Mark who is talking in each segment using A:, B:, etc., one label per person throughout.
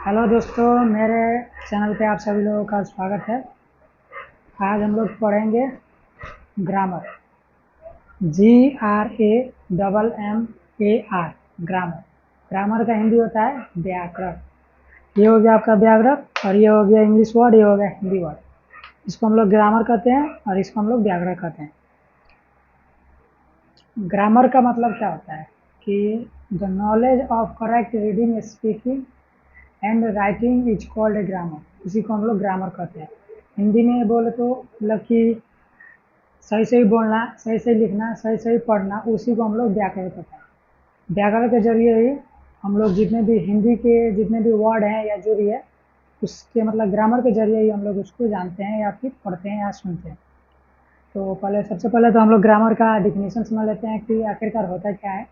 A: Hello दोस्तों, मेरे channel पे आप सभी लोगों का स्वागत है। आज हम लोग पढ़ेंगे ग्रामर। GRAMMAR। ग्रामर ग्रामर का हिंदी होता है व्याकरण। ये हो गया आपका व्याकरण और ये हो गया इंग्लिश वर्ड, ये हो गया हिंदी वर्ड। इसको हम लोग ग्रामर कहते हैं और इसको हम लोग व्याकरण कहते हैं। ग्रामर का मतलब क्या होता है कि the knowledge of correct reading, speaking and writing is called A grammar. इसी को हम लोग ग्रामर कहते हैं। हिंदी में बोले तो मतलब कि सही सही बोलना, सही सही लिखना, सही सही पढ़ना, उसी को हम लोग व्याकरण कहते हैं। व्याकरण के जरिए ही हम लोग जितने भी हिंदी के जितने भी वर्ड हैं या जो भी है उसके मतलब ग्रामर के जरिए ही हम लोग उसको जानते हैं या फिर पढ़ते हैं या सुनते हैं। तो पहले सबसे पहले तो हम लोग ग्रामर का डिफिनीशन समझ लेते हैं कि आखिरकार होता क्या है।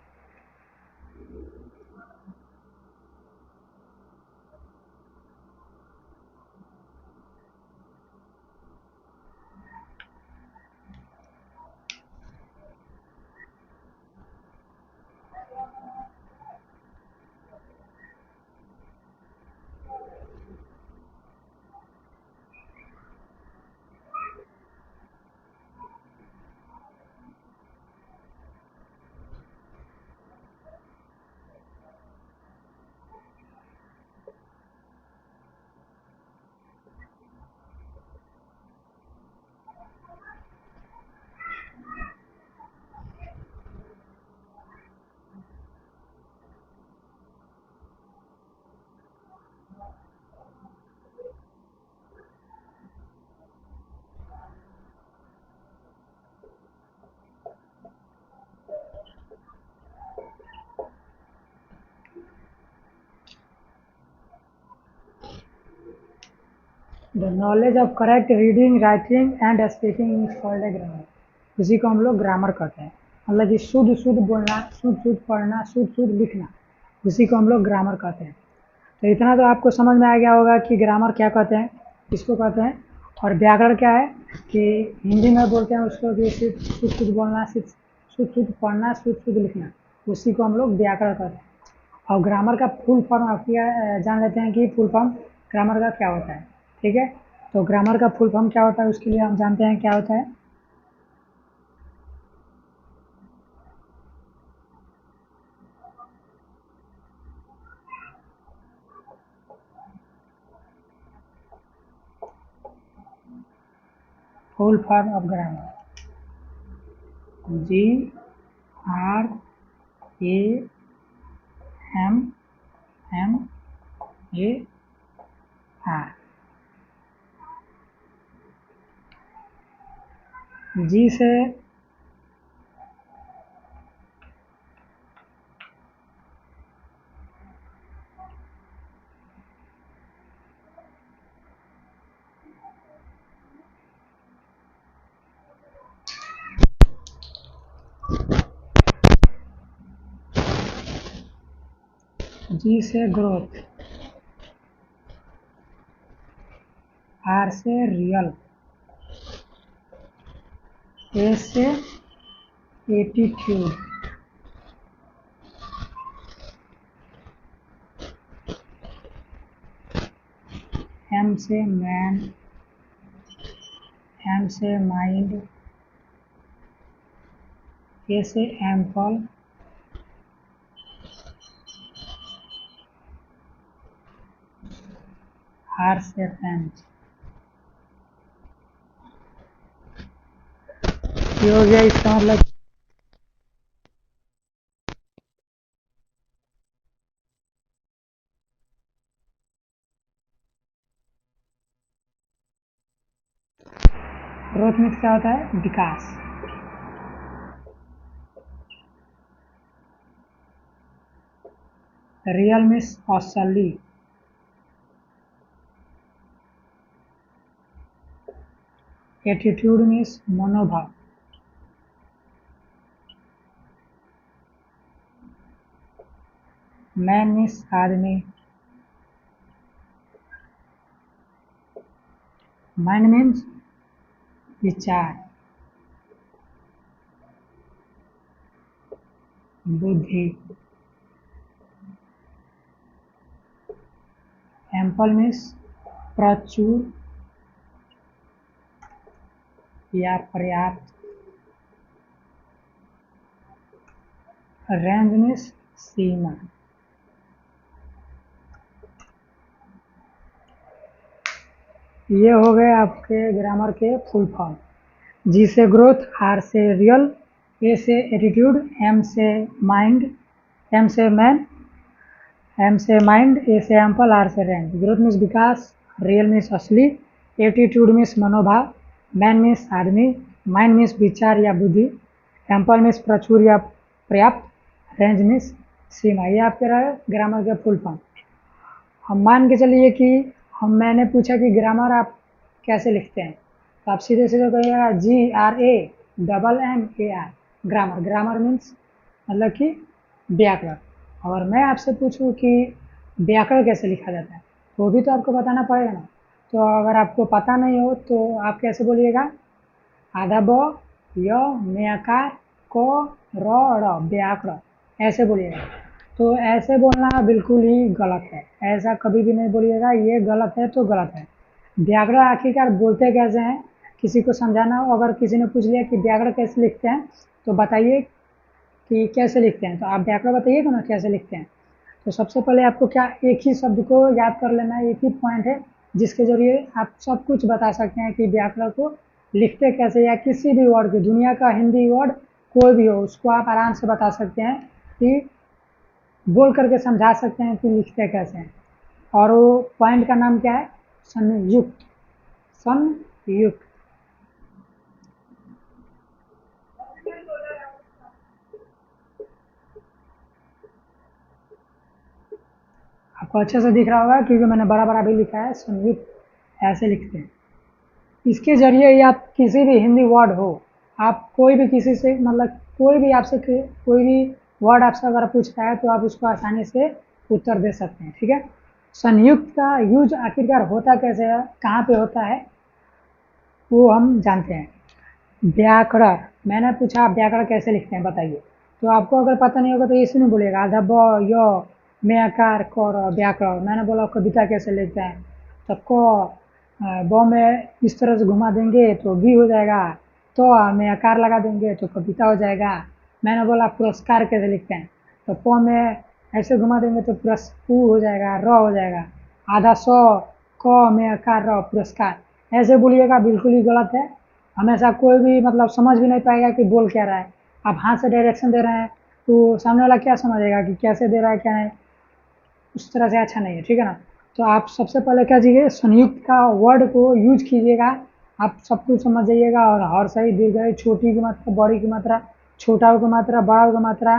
A: The knowledge of correct reading, writing and speaking is called A grammar. इसी को हम लोग ग्रामर कहते हैं। मतलब कि शुद्ध शुद्ध बोलना, शुद्ध शुद्ध पढ़ना, शुद्ध शुद्ध लिखना, उसी को हम लोग ग्रामर कहते हैं। तो इतना तो आपको समझ में आ गया होगा कि ग्रामर क्या कहते हैं, किसको कहते हैं। और व्याकरण क्या है कि हिंदी में बोलते हैं उसको कि सिर्फ शुद्ध शुद्ध बोलना, सिर्फ शुद्ध शुद्ध पढ़ना, शुद्ध शुद्ध लिखना, उसी को हम लोग व्याकरण कहते हैं। और ग्रामर का फुल फॉर्म आप क्या जान लेते हैं कि फुल फॉर्म ग्रामर का क्या होता है। ठीक है, तो ग्रामर का फुल फॉर्म क्या होता है उसके लिए हम जानते हैं क्या होता है। Full form of grammar, GRAMMAR। जी से ग्रोथ, R से रियल, A से एटीट्यूड, M से मैन, M से माइंड, A से एम्पल, R से फ्रेंच। ये हो गया इसका मतलब। ग्रोथ मीन्स क्या होता है, विकास। रियल मीन्स असली। एटीट्यूड मीन्स मनोभाव। मैन मीन्स आदमी। माइंड मीन्स विचार, बुद्धि। एम्पल मीन्स प्रचुर या पर्याप्त, रेंज मीन्स सीमा। ये हो गए आपके ग्रामर के फुल फॉर्म। जी से ग्रोथ, आर से रियल, ए से एटीट्यूड, एम से माइंड, एम से मैन, एम से माइंड, ए से एम्पल, आर से रेंज। ग्रोथ मीन्स विकास, रियल मीन्स असली, एटीट्यूड मीन्स मनोभाव, मैन मीन्स आदमी, माइंड मीन्स विचार या बुद्धि, एम्पल मीन्स प्रचुर या पर्याप्त, रेंज मीन्स सीमा। ये आपके रहे ग्रामर के फुल फॉर्म। हम मान के चलिए कि मैंने पूछा कि ग्रामर आप कैसे लिखते हैं, तो आप सीधे सीधे कहिएगा GRAMMAR, ग्रामर। ग्रामर मीन्स मतलब कि व्याकरण। और मैं आपसे पूछूं कि व्याकरण कैसे लिखा जाता है, तो वो भी तो आपको बताना पड़ेगा ना। तो अगर आपको पता नहीं हो तो आप कैसे बोलिएगा, आधा ब, य, मेयकार, क, र, व्याकरण, ऐसे बोलिएगा। तो ऐसे बोलना बिल्कुल ही गलत है, ऐसा कभी भी नहीं बोलिएगा, ये गलत है तो गलत है। व्याकरण आखिरकार बोलते कैसे हैं, किसी को समझाना हो, अगर किसी ने पूछ लिया कि व्याकरण कैसे लिखते हैं तो बताइए कि कैसे लिखते हैं, तो आप व्याकरण बताइएगा ना कैसे लिखते हैं। तो सबसे पहले आपको क्या एक ही शब्द को याद कर लेना है, एक ही पॉइंट है जिसके जरिए आप सब कुछ बता सकते हैं कि व्याकरण को लिखते कैसे, या किसी भी वर्ड को, दुनिया का हिंदी वर्ड कोई भी हो उसको आप आराम से बता सकते हैं कि बोल करके समझा सकते हैं कि लिखते कैसे हैं। और वो पॉइंट का नाम क्या है, संयुक्त। संयुक्त। आपको अच्छे से दिख रहा होगा क्योंकि मैंने बड़ा बड़ा भी लिखा है, संयुक्त ऐसे लिखते हैं। इसके जरिए या किसी भी हिंदी वर्ड हो, आप कोई भी किसी से मतलब कोई भी आपसे कोई भी वर्ड आपसे अगर पूछता है तो आप उसको आसानी से उत्तर दे सकते हैं, ठीक है। संयुक्त का यूज आखिरकार होता कैसे है, कहाँ पे होता है, वो हम जानते हैं। व्याकरण, मैंने पूछा आप व्याकरण कैसे लिखते हैं बताइए, तो आपको अगर पता नहीं होगा तो ऐसे नहीं बोलिएगा, आधा ब, य, में आकार, क, व्याकरण। मैंने बोला कविता कैसे लिखते हैं, तो क ब में इस तरह से घुमा देंगे तो भी हो जाएगा, तो में आकार लगा देंगे तो कविता हो जाएगा। मैंने बोला पुरस्कार कैसे लिखते हैं, तो प में ऐसे घुमा देंगे तो पुरस्कू हो जाएगा, र हो जाएगा। आधा सौ, क में आकार, र, पुरस्कार, ऐसे बोलिएगा, बिल्कुल ही गलत है। हमेशा कोई भी मतलब समझ भी नहीं पाएगा कि बोल क्या रहा है। आप हाथ से डायरेक्शन दे रहे हैं तो सामने वाला क्या समझेगा कि कैसे दे रहा है क्या नहीं, उस तरह से अच्छा नहीं है, ठीक है ना। तो आप सबसे पहले क्या कीजिए, संयुक्त का वर्ड को यूज कीजिएगा, आप सब कुछ समझ जाइएगा। और हर सही दीर्घ, छोटी की मात्रा, बड़ी की मात्रा, छोटा की मात्रा, बड़ा की मात्रा,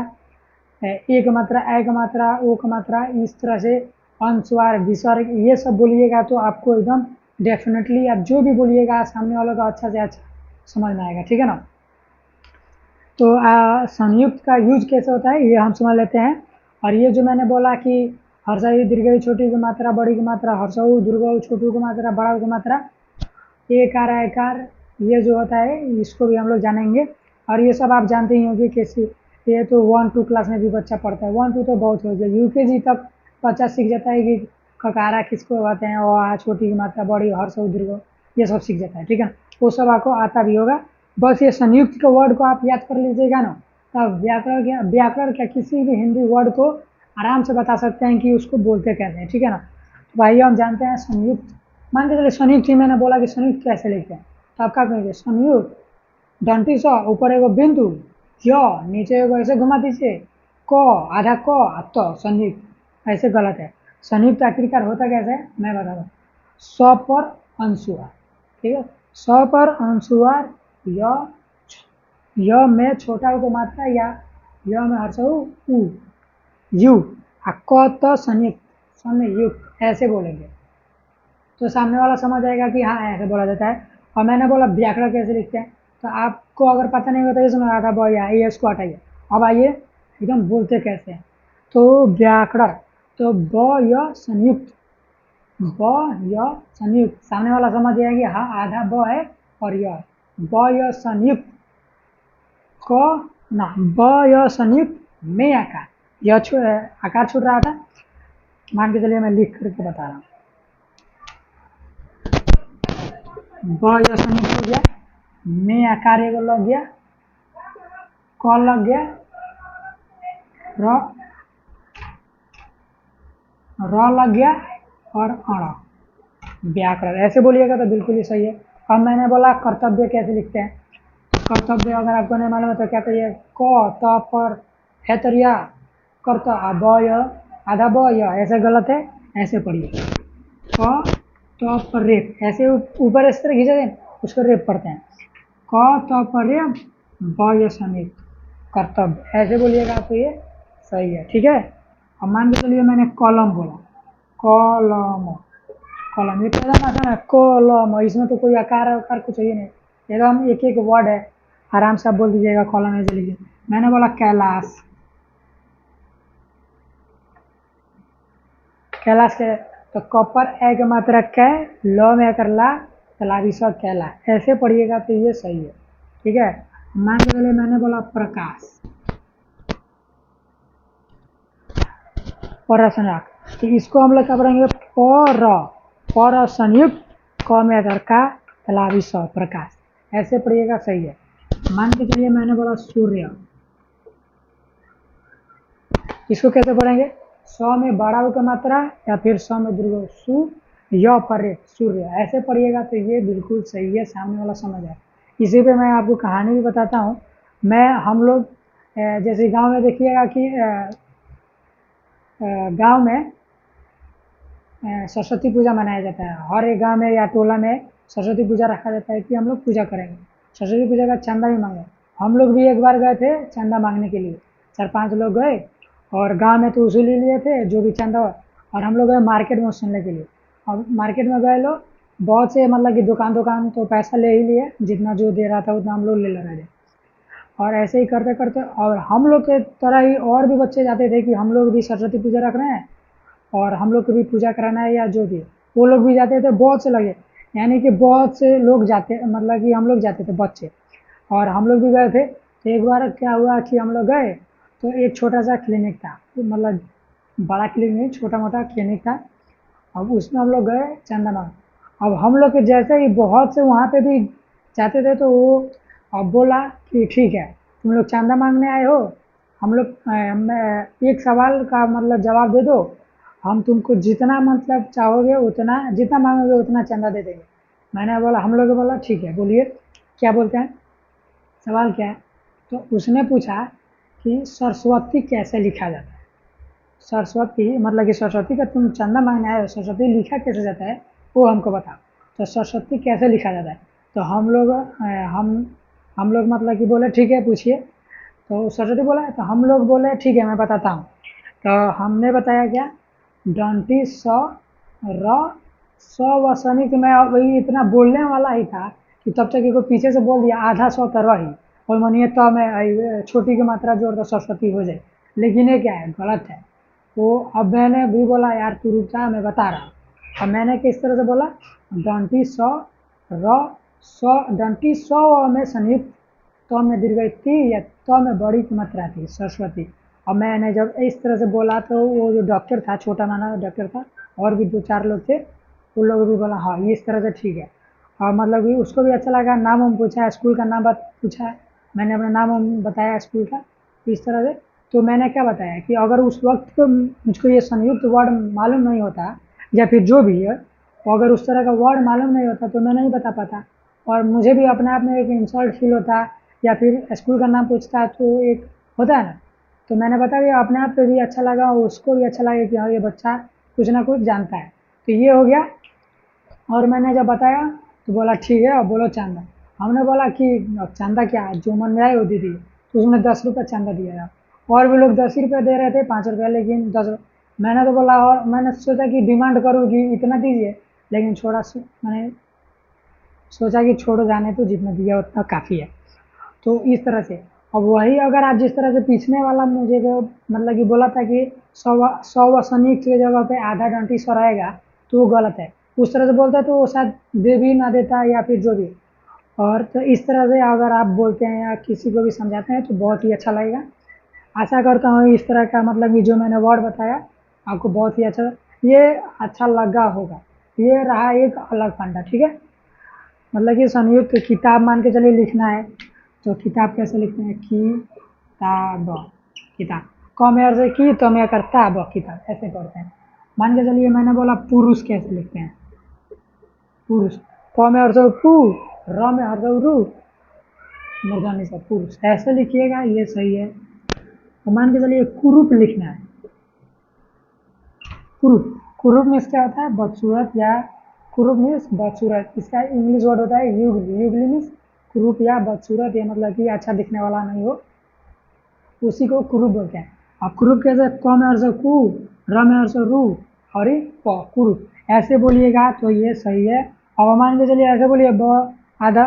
A: ए की मात्रा, ए की मात्रा, ओ की मात्रा, इस तरह से अनुस्वार, विसर्ग, ये सब बोलिएगा तो आपको एकदम डेफिनेटली आप जो भी बोलिएगा सामने वालों का अच्छा से अच्छा समझ में आएगा, ठीक है ना। तो संयुक्त का यूज कैसे होता है ये हम समझ लेते हैं। और ये जो मैंने बोला कि हर्षाई दीर्घाई छोटी की मात्रा, बड़ी की मात्रा, हर्षऊ दीर्घऊ छोटू की मात्रा, बड़ा की मात्रा, एकार आकार, ये जो होता है इसको भी हम लोग जानेंगे। और ये सब आप जानते ही होंगे कैसे, ये तो 1-2 क्लास में भी बच्चा पढ़ता है, 1-2 तो बहुत हो गया, यूकेजी तक बच्चा सीख जाता है कि ककारा किसको कहते हैं, और छोटी की मात्रा, बड़ी, हर्षऊ दीर्घऊ, ये सब सीख जाता है, ठीक है। वो सब आपको आता भी होगा। बस ये संयुक्त के वर्ड को आप याद कर लीजिएगा ना, तब व्याकरण क्या किसी भी हिंदी वर्ड को आराम से बता सकते हैं कि उसको बोलते कैसे हैं, ठीक है ना। तो भाइयों हम जानते हैं संयुक्त, मान के चलिए संयुक्त ही मैंने बोला कि संयुक्त कैसे लिखते हैं, तो आप क्या कहेंगे, संयुक्त डंटी सा ऊपर एगो बिंदु, य नीचे एगो ऐसे घुमा दीजिए, क आधा क, तो संयुक्त, ऐसे गलत है। संयुक्त आखिरकार होता कैसे है मैं बता दूँ, स पर अंशुआ, ठीक है, स पर अंशुआ, य में छोटा को मात्रा, या य में हर्षऊ उ, यू, क तो संयुक्त, संयुक्त ऐसे बोलेंगे तो सामने वाला समझ आएगा कि हाँ ऐसे बोला जाता है। और मैंने बोला व्याकरण कैसे लिखते हैं, तो आपको अगर पता नहीं होता तो ये समझ रहा था ब या ये, इसको हटाइए। अब आइए एकदम बोलते कैसे हैं, तो व्याकरण, तो ब य संयुक्त, ब य संयुक्त, सामने वाला समझ जाएगी हाँ आधा ब है और य, ब य संयुक्त, क ना, ब य संयुक्त में आकार, यह आकार छूट रहा था, मान के चलिए मैं लिख करके बता रहा हूँ, ब या संयुक्त हो गया, में आकार एगो लग गया, क लग गया, र लग गया और अण, व्याकरण। ऐसे बोलिएगा तो बिल्कुल ही सही है। अब मैंने बोला कर्तव्य कैसे लिखते हैं, कर्तव्य अगर आपको नहीं मालूम है तो क्या कहिए, क त पर है तरिया कर्त, ब य आधा ब य, ऐसे गलत है, ऐसे पढ़िए, क त पर रेप, ऐसे ऊपर इस तरह खींचे दें, उसको रेप पढ़ते हैं, क त पर रेप, ब य समित कर्तव्य, ऐसे बोलिएगा तो ये सही है। ठीक है। अब मान के चलिए मैंने कॉलम बोला, कॉलम, कॉलम ये तो एकदम आसान है, कॉलम, इसमें तो कोई आकार आकार कुछ ही नहीं, एकदम एक एक वर्ड है, आराम से आप बोल दीजिएगा कॉलम ऐसे लिखिए। मैंने बोला कैलाश, कैलाश के, तो कॉपर ए के मात्रा कै, ल में आकर ला, तलावी स कैला, ऐसे पढ़िएगा तो ये सही है। ठीक है। मान के चलिए मैंने बोला प्रकाश, पर संयुक्त, तो इसको हम लोग क्या पढ़ेंगे, पर संयुक्त, क में अगर का, तलावी स प्रकाश, ऐसे पढ़िएगा, सही है। मान के चलिए मैंने बोला सूर्य, इसको कैसे पढ़ेंगे, स में बड़ा उ का मात्रा या फिर स में दीर्घ, सु य पर रे, सूर्य, ऐसे पढ़िएगा तो ये बिल्कुल सही है, सामने वाला समझ आए। इसी पे मैं आपको कहानी भी बताता हूँ। मैं हम लोग जैसे गांव में देखिएगा कि गांव में सरस्वती पूजा मनाया जाता है, हर एक गांव में या टोला में सरस्वती पूजा रखा जाता है कि हम लोग पूजा करेंगे, सरस्वती पूजा का चंदा भी मांगे। हम लोग भी एक बार गए थे चंदा मांगने के लिए, 4-5 लोग गए और गांव में तो उसूल ही लिए थे जो भी चंदा, और हम लोग गए मार्केट में सुनने के लिए। अब मार्केट में गए लोग, बहुत से मतलब कि दुकान तो पैसा ले ही लिए, जितना जो दे रहा था उतना हम लोग ले रहे थे। और ऐसे ही करते करते, और हम लोग के तरह ही और भी बच्चे जाते थे कि हम लोग भी सरस्वती पूजा रख रहे हैं और हम लोग को भी पूजा कराना है या जो भी, वो लोग भी जाते थे, बहुत से लगे, यानी कि बहुत से लोग जाते, मतलब कि हम लोग जाते थे बच्चे, और हम लोग भी गए थे। तो एक बार क्या हुआ कि हम लोग गए तो एक छोटा सा क्लिनिक था, मतलब बड़ा क्लिनिक नहीं, छोटा मोटा क्लिनिक था। अब उसमें हम लोग गए चंदा मांग, अब हम लोग के जैसे ही बहुत से वहाँ पे भी जाते थे, तो वो अब बोला कि ठीक है तुम लोग चंदा मांगने आए हो, हम लोग एक सवाल का मतलब जवाब दे दो, हम तुमको जितना मतलब चाहोगे उतना, जितना मांगोगे उतना चंदा दे देंगे। मैंने बोला, हम लोग बोला ठीक है, बोलिए क्या बोलते हैं, सवाल क्या है। तो उसने पूछा कि सरस्वती कैसे लिखा जाता है, सरस्वती मतलब कि सरस्वती का तुम चंदा मांगने आए हो, सरस्वती लिखा कैसे जाता है वो हमको बताओ, तो सरस्वती कैसे लिखा जाता है। तो हम लोग मतलब कि बोले ठीक है पूछिए, तो सरस्वती बोला, तो हम लोग बोले ठीक है मैं बताता हूँ। तो हमने बताया क्या, डंटी स र स व शनि, तो मैं वही इतना बोलने वाला ही था कि तब तक इसको पीछे से बोल दिया आधा सौ तो रही, और मानिए तो मैं छोटी की मात्रा जोड़ दो सरस्वती हो जाए, लेकिन ये क्या है, गलत है। तो अब मैंने भी बोला यार तू रुक जा मैं बता रहा हूँ। अब मैंने किस तरह से बोला, डंटी स र स, डंटी स में संयुक्त, तो में दीर्घ थी या तो में बड़ी की मात्रा थी सरस्वती। और मैंने जब इस तरह से बोला तो वो जो डॉक्टर था, छोटा माना डॉक्टर था, और भी 2-4 लोग थे, उन लोगों भी बोला हाँ इस तरह से ठीक है। और मतलब कि उसको भी अच्छा लगा, नाम हम पूछा, स्कूल का नाम पूछा, मैंने अपना नाम हम बताया स्कूल का, इस तरह से। तो मैंने क्या बताया कि अगर उस वक्त तो मुझको ये संयुक्त वर्ड मालूम नहीं होता या फिर जो भी है, और अगर उस तरह का वर्ड मालूम नहीं होता तो मैं नहीं बता पाता, और मुझे भी अपने आप में एक इंसल्ट फील होता, या फिर स्कूल का नाम पूछता तो एक होता है ना। तो मैंने बता दिया, अपने आप पे भी अच्छा लगा, उसको भी अच्छा लगा कि हाँ ये बच्चा कुछ ना कुछ जानता है। तो ये हो गया। और मैंने जब बताया तो बोला ठीक है अब बोलो चंदा। हमने बोला कि अब चंदा क्या है, जो मन में आई वो दे दी, तो उसने 10 रुपये चंदा दिया था, और भी लोग 10 ही रुपये दे रहे थे, 5 रुपये, लेकिन 10। मैंने तो बोला, और मैंने सोचा कि डिमांड करूँ कि इतना दीजिए, लेकिन मैंने सोचा कि छोड़ो जाने, तो जितना दिया उतना काफ़ी है। तो इस तरह से, अब वही अगर आप जिस तरह से पीछने वाला मुझे जो मतलब कि बोला था कि 100 व संयुक्त की जगह पे आधा डंटी सौ रहेगा, तो वो गलत है। उस तरह से बोलता है तो वो शायद दे भी ना देता या फिर जो भी। और तो इस तरह से अगर आप बोलते हैं या किसी को भी समझाते हैं तो बहुत ही अच्छा लगेगा। आशा करता हूँ इस तरह का मतलब कि जो मैंने वर्ड बताया आपको बहुत ही अच्छा, ये अच्छा लगा होगा। ये रहा एक अलग फंडा, ठीक है। मतलब कि संयुक्त किताब मान के चलिए लिखना है, तो किताब कैसे लिखते हैं, किताब, किताब। क में अर्थ है की, तो में करता ब, किताब, ऐसे करते हैं। मान के चलिए मैंने बोला पुरुष कैसे लिखते हैं, पुरुष। प में अर्थ पू, र में अर्थ रू, मूर्धन्य से पुरुष, ऐसे लिखिएगा, ये सही है। तो मान के चलिए कुरूप लिखना है, कुरूप। कुरूप मीन्स क्या होता है, बदसूरत, या कुरूप मीन्स बदसूरत। इसका इंग्लिश वर्ड होता है युगली। युगली मीन्स कुरूप या बदसूरत, या मतलब कि अच्छा दिखने वाला नहीं हो, उसी को कुरूप बोलते हैं। अब कुरूप कैसे, क में अर्थ कु, र में अर्थ रू, और ये प, कुरूप, ऐसे बोलिएगा तो ये सही है। अब मान के चलिए ऐसे बोलिए ब, आधा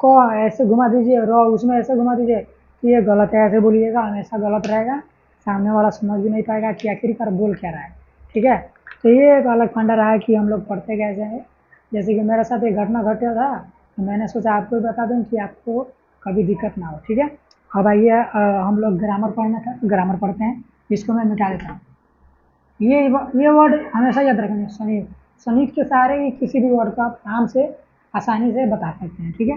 A: क ऐसे घुमा दीजिए, र उसमें ऐसे घुमा दीजिए, तो ये गलत है, ऐसे बोलिएगा, हमेशा गलत रहेगा, सामने वाला समझ भी नहीं पाएगा कि आखिरकार बोल क्या रहा है। ठीक है, तो ये एक अलग फंडा रहा है कि हम लोग पढ़ते कैसे हैं। जैसे कि मेरे साथ एक घटना घटा था, तो मैंने सोचा आपको भी बता दूं कि आपको कभी दिक्कत ना हो। ठीक है, अब आइए हम लोग ग्रामर पढ़ना था, ग्रामर पढ़ते हैं। इसको मैं मिटा देता हूँ। ये वर्ड हमेशा याद रखेंगे, संयुक्त। संयुक्त के सहारे ही किसी भी वर्ड को आप आराम से, आसानी से बता सकते हैं। ठीक है,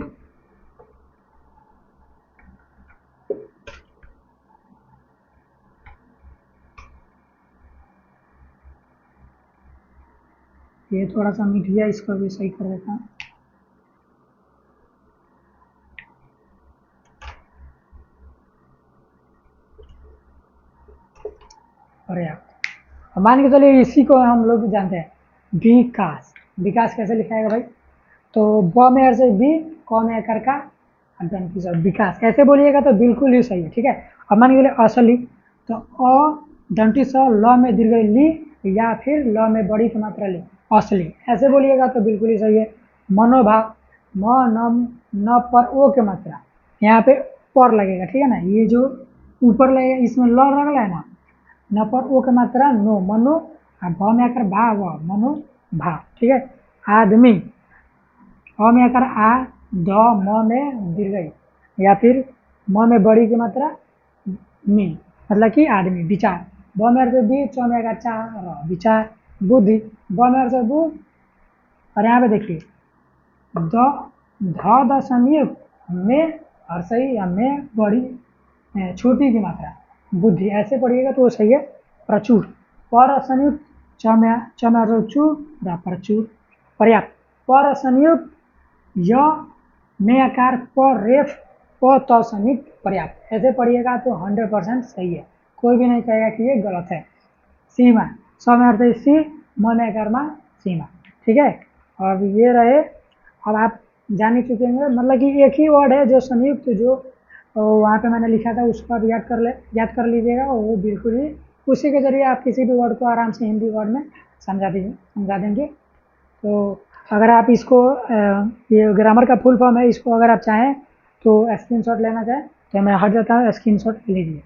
A: ये थोड़ा सा मिट गया, इसको भी सही कर देता हूँ। पर्याप्त। मान के चलिए इसी को हम लोग जानते हैं, विकास। विकास कैसे लिखाएगा भाई, तो ब में अर्थ है बी, क में कर का, विकास, ऐसे बोलिएगा तो बिल्कुल ही सही है। ठीक है, अब मान के चलिए असली, तो अ दंती स, ल में दीर्घ ली, या फिर ल में बड़ी की मात्रा ली, असली, ऐसे बोलिएगा तो बिल्कुल ही सही है। मनोभाव, म न पर ओ की मात्रा, यहाँ पे पर लगेगा। ठीक है ना, ये जो ऊपर लगेगा इसमें ल लगला है ना, न पर ओ की मात्रा नो, मनो, और भ में आकर भाव, मनो भाव। ठीक है, आदमी, अ में आकर आ, द, म में दीर्घ, या फिर म में बड़ी की मात्रा मी, मतलब कि आदमी। विचार, ब में अर्थ बी, च में आकर चा, र, विचार। बुद्धि, ब में अर्थ बुद्ध, और यहाँ पे देखिए द, ध, द संयुक्त में, और सही, या में बड़ी छोटी की मात्रा, बुद्धि, ऐसे पढ़िएगा तो वो सही है। प्रचुर, पर संयुक्त, च में अर्थ चू, र, प्रचुर। पर्याप्त, पर संयुक्त, य में आकार पर रेफ, प त संयुक्त, पर्याप्त, ऐसे पढ़िएगा तो 100% सही है, कोई भी नहीं कहेगा कि ये गलत है। सीमा, स में अर्थ है सी, म में आकार में सीमा। ठीक है, अब ये रहे। अब आप जान ही चुके होंगे, मतलब कि एक ही वर्ड है जो संयुक्त, जो वहाँ पे मैंने लिखा था उसको आप याद कर लीजिएगा, और वो बिल्कुल ही उसी के जरिए आप किसी भी वर्ड को आराम से हिंदी वर्ड में समझा देंगे। तो अगर आप इसको ये ग्रामर का फुल फॉर्म है, इसको अगर आप चाहें तो स्क्रीनशॉट लेना चाहें तो मैं हट जाता हूँ, स्क्रीनशॉट लीजिए,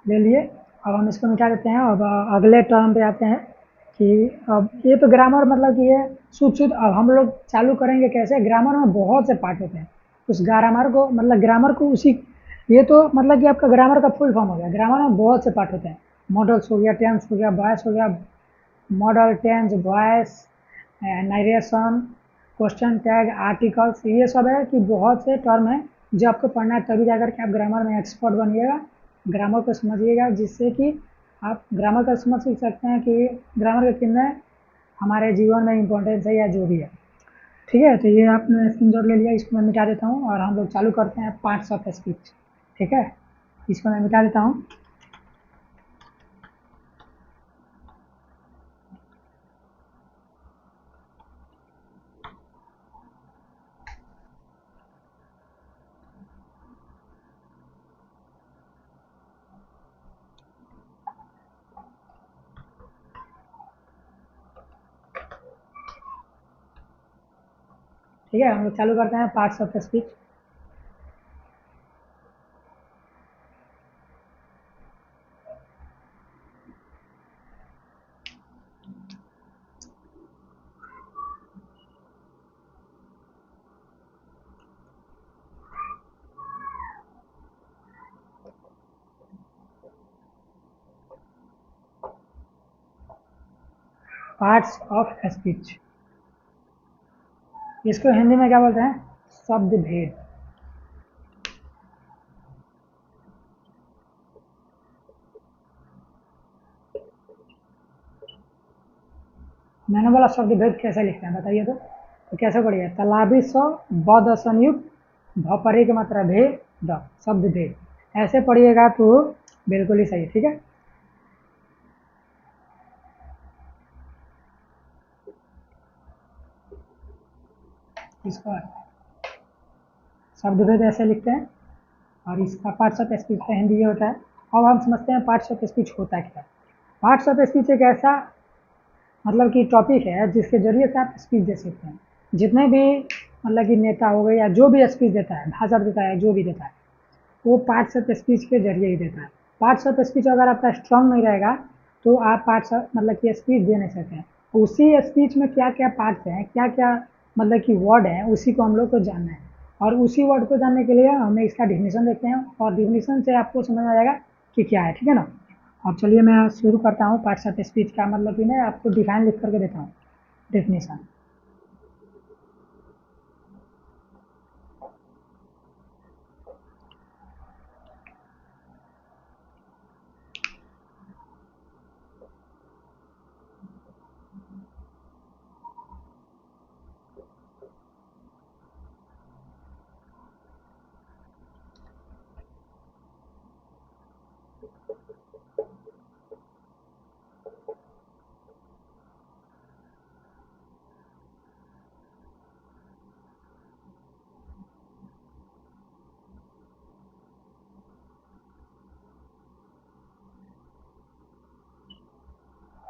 A: ले लिए। अब हम इसको मिटा देते हैं। अब अगले टर्म पे आते हैं कि अब ये तो ग्रामर मतलब कि ये शुद्ध। अब हम लोग चालू करेंगे कैसे, ग्रामर में बहुत से पार्ट होते हैं, उस ग्रामर को मतलब ग्रामर को उसी, ये तो मतलब कि आपका ग्रामर का फुल फॉर्म हो गया। ग्रामर में बहुत से पार्ट होते हैं, मॉडल्स हो गया, टेंस हो गया, वॉइस हो गया, modal, tense, voice, narration, question tag, articles, ये सब है कि बहुत से टर्म है जो आपको पढ़ना है, तभी जाकर के आप ग्रामर में एक्सपर्ट बनिएगा। ग्रामर को समझिएगा, जिससे कि आप ग्रामर का समझ सीख सकते हैं कि ग्रामर के कितने हमारे जीवन में इम्पोर्टेंस है, या जो भी है। ठीक है, तो ये आपने स्क्रीनशॉट ले लिया, इसको मैं मिटा देता हूँ, और हम लोग चालू करते हैं पार्ट्स ऑफ स्पीच। ठीक है, इसको मैं मिटा देता हूँ। ठीक है, हम लोग चालू करते हैं parts of speech. Parts of speech. इसको हिंदी में क्या बोलते हैं? शब्द भेद। मैंने बोला शब्द भेद कैसे लिखते हैं बताइए तो कैसे पढ़िए? तलाबी स बद संयुक्त भ परे की मात्रा भे द शब्द भेद, ऐसे पढ़िएगा तो बिल्कुल ही सही। ठीक है, इसको शब्द भेद ऐसे लिखते हैं और इसका पार्ट्स ऑफ स्पीच का हिंदी ये होता है। अब हम समझते हैं पार्ट्स ऑफ स्पीच होता क्या है। पार्ट्स ऑफ स्पीच एक ऐसा मतलब कि टॉपिक है जिसके जरिए से आप स्पीच दे सकते हैं। जितने भी मतलब कि नेता हो गए या जो भी स्पीच देता है, भाषण देता है, जो भी देता है, वो पार्ट्स ऑफ स्पीच के जरिए ही देता है। पार्ट्स ऑफ स्पीच अगर आपका स्ट्रांग नहीं रहेगा तो आप पार्ट्स मतलब कि स्पीच दे नहीं सकते हैं। उसी स्पीच में क्या क्या पार्ट्स हैं, क्या क्या मतलब कि वर्ड हैं, उसी को हम लोग को जानना है। और उसी वर्ड को जानने के लिए हमें इसका डिफिनीशन देखते हैं और डिफिनीशन से आपको समझ आ जाएगा कि क्या है। ठीक है ना। अब चलिए मैं शुरू करता हूँ पार्ट्स ऑफ स्पीच का मतलब कि मैं आपको डिफाइन लिख करके देता हूँ definition.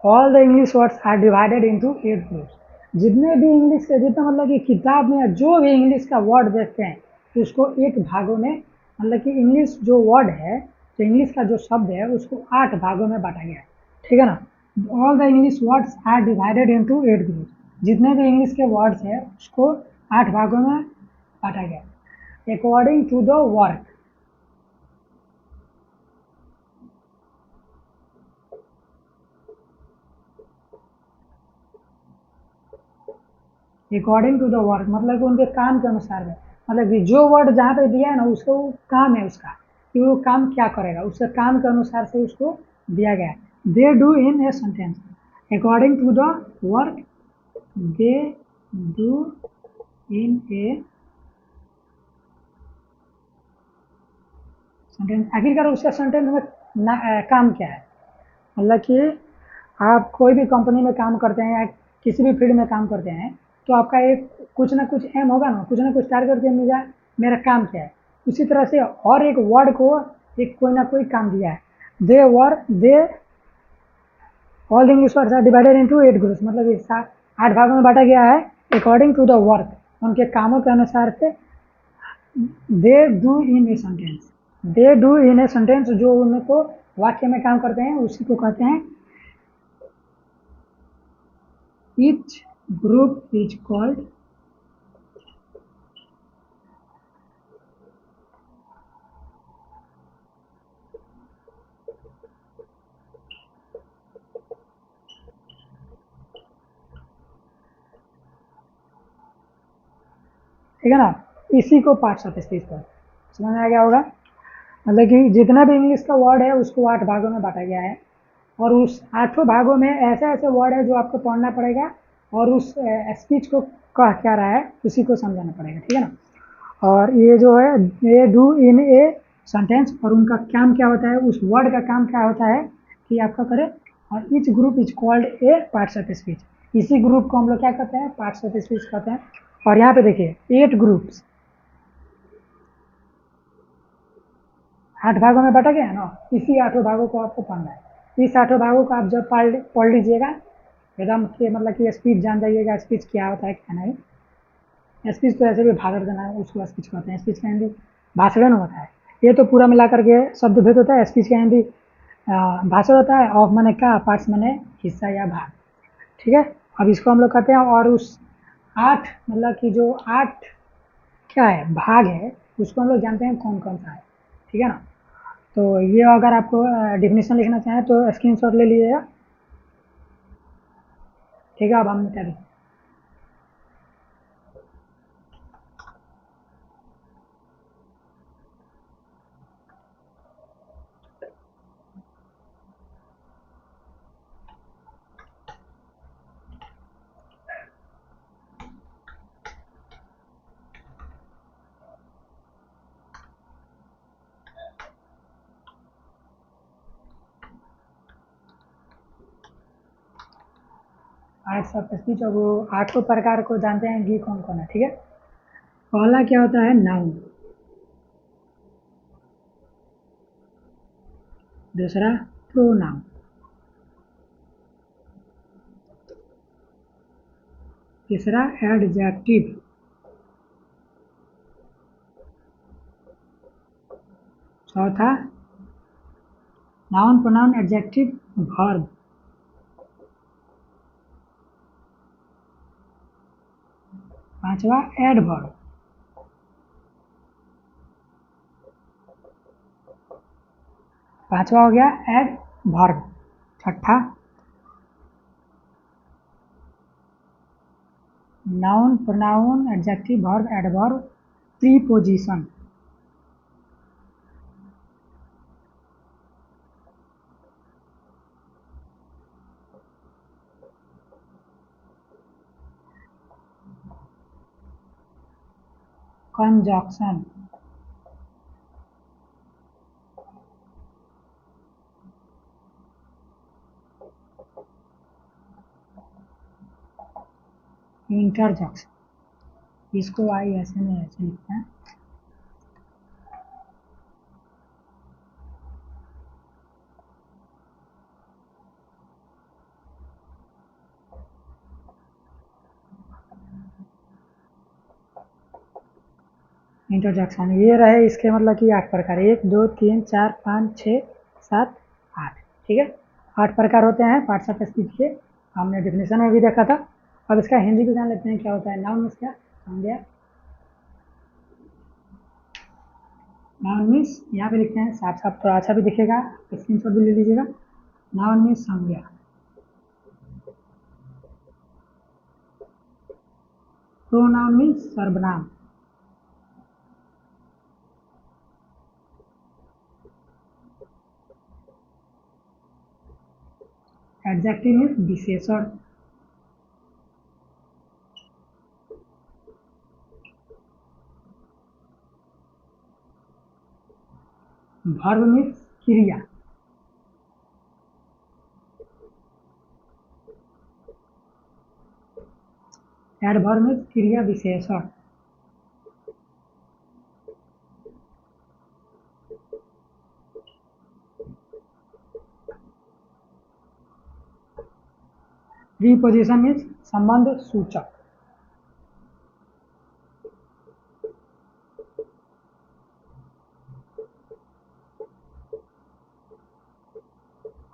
A: All the English words are divided into 8 groups. जितने भी इंग्लिश के जितना मतलब कि किताब में जो भी इंग्लिश का वर्ड देखते हैं तो उसको 8 भागों में मतलब कि इंग्लिश जो वर्ड है, तो इंग्लिश का जो शब्द है उसको 8 भागों में बांटा गया है। ठीक है ना। All the English words are divided into 8 groups. जितने भी इंग्लिश के वर्ड्स हैं उसको 8 भागों में बांटा गया है according to the work. According to the work मतलब कि उनके काम के अनुसार है। मतलब कि जो वर्ड जहाँ पे दिया है ना उसको काम है उसका कि वो काम क्या करेगा, उसके काम के अनुसार से उसको दिया गया है। They do in a sentence according to the work. They do in a sentence. आखिरकार उसका सेंटेंस में काम क्या है? मतलब कि आप कोई भी कंपनी में काम करते हैं या किसी भी फील्ड में काम करते हैं तो आपका एक कुछ ना कुछ एम होगा ना कुछ टारगेट के मिला, मेरा काम क्या है। उसी तरह से और एक वर्ड को एक कोई ना कोई काम दिया है। They all English words are divided into 8 groups मतलब इस 8 भागों में बांटा गया है अकॉर्डिंग टू द वर्क उनके कामों के अनुसार से। दे do in a sentence. They do in a sentence जो उनको वाक्य में काम करते हैं उसी को कहते हैं। Each group is called ठीक है ना। इसी को पार्ट्स ऑफ स्पीच पर समझ में आ गया होगा। मतलब कि जितना भी इंग्लिश का वर्ड है उसको 8 भागों में बांटा गया है और उस 8 भागों में ऐसे ऐसे वर्ड है जो आपको पढ़ना पड़ेगा और उस स्पीच को कह क्या रहा है उसी को समझाना पड़ेगा। ठीक है ना। और ये जो है ये डू इन ए सेंटेंस और उनका काम क्या होता है, उस वर्ड का काम क्या होता है कि आपका करे। और each group is called A parts of speech. इसी ग्रुप को हम लोग क्या कहते हैं? पार्ट्स ऑफ स्पीच कहते हैं। और यहाँ पे देखिए 8 ग्रुप्स 8 भागों में बांटा गया है ना। इसी 8 भागों को आपको पढ़ना है। इस 8 भागों को आप जब पढ़ लीजिएगा एकदम के मतलब कि स्पीच जान जाइएगा स्पीच क्या होता है क्या नहीं। स्पीच तो ऐसे भी भाषण देना है उसको स्पीच कहते हैं। स्पीच का हिंदी भाषण होता है। ये तो पूरा मिला करके शब्द भेद होता है। स्पीच का हिंदी भाषण होता है। ऑफ मैंने का, पार्ट्स मैंने हिस्सा या भाग। ठीक है। अब इसको हम लोग कहते हैं और उस 8 मतलब कि जो 8 क्या है भाग है उसको हम लोग जानते हैं कौन कौन सा है। ठीक है ना। तो ये अगर आपको डिफिनेशन लिखना चाहें तो स्क्रीनशॉट ले लीजिएगा। ठीक है। अब हम क्या देखें पार्ट्स ऑफ स्पीच, और वो 8 प्रकार को जानते हैं कि कौन कौन है, ठीक है। पहला क्या होता है, नाउन। दूसरा प्रोनाउन। तीसरा एडजेक्टिव। चौथा नाउन, प्रोनाउन, एडजेक्टिव, वर्ब। पांचवा एडवर्ब। पांचवा हो गया एडवर्ब। छठा noun, pronoun, adjective, verb, adverb, preposition. Conjunction. Interjection. इसको आई ऐसे में ऐसे लिखते हैं। इंटरजेक्शन ये रहे, इसके मतलब कि 8 प्रकार, 1 2 3 4 5 6 7 8, ठीक है। 8 प्रकार होते हैं पार्ट्स ऑफ स्पीच के, हमने डेफिनेशन में भी देखा था। अब इसका हिंदी भी जान लेते हैं क्या होता है। नाउन मीन्स क्या, संज्ञा। नाउन मीन्स यहाँ पे लिखते हैं साफ साफ, थोड़ा अच्छा भी दिखेगा, स्क्रीनशॉट भी ले लीजिएगा। नाउन मीन्स संज्ञा। प्रोनाउन मीन्स सर्वनाम। एडजेक्टिव मीन्स विशेषण। वर्ब मीन्स क्रिया। एडवर्ब मीन्स क्रिया विशेषण। प्रीपोजिशन मीन्स संबंध सूचक।